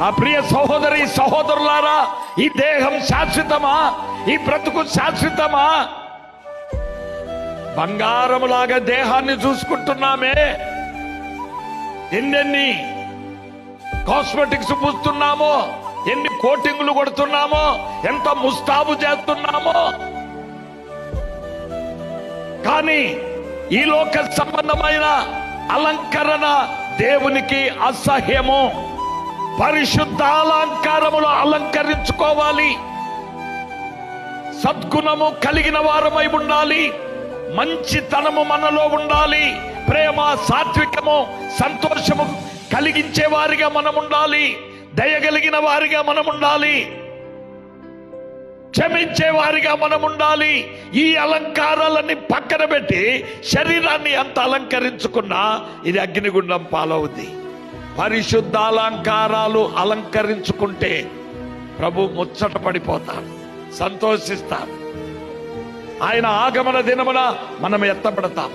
ఆ ప్రియ సహోదరి సహోదరులారా, ఈ దేహం శాశ్వతమా? ఈ బ్రతుకు శాశ్వతమా? బంగారములాగా దేహాన్ని చూసుకుంటున్నామే, ఎన్నెన్ని కాస్మెటిక్స్ పూస్తున్నామో, ఎన్ని కోటింగ్లు కొడుతున్నామో, ఎంత ముస్తాబు చేస్తున్నామో. కానీ ఈ లోక సంబంధమైన అలంకరణ దేవునికి అసహ్యము. పరిశుద్ధ అలంకారములు అలంకరించుకోవాలి. సద్గుణము కలిగిన వారమై ఉండాలి. మంచితనము మనలో ఉండాలి. ప్రేమ, సాత్వికము, సంతోషము కలిగించే వారిగా మనం ఉండాలి. దయగలిగిన వారిగా మనం ఉండాలి. క్షమించే వారిగా మనం ఉండాలి. ఈ అలంకారాలన్నీ పక్కన పెట్టి శరీరాన్ని ఎంత అలంకరించుకున్నా ఇది అగ్నిగుండం పాలవుద్ది. పరిశుద్ధ అలంకారాలు అలంకరించుకుంటే ప్రభు ముచ్చట పడిపోతాడు, సంతోషిస్తాడు. ఆయన ఆగమన దినమున మనం ఎత్తబడతాం.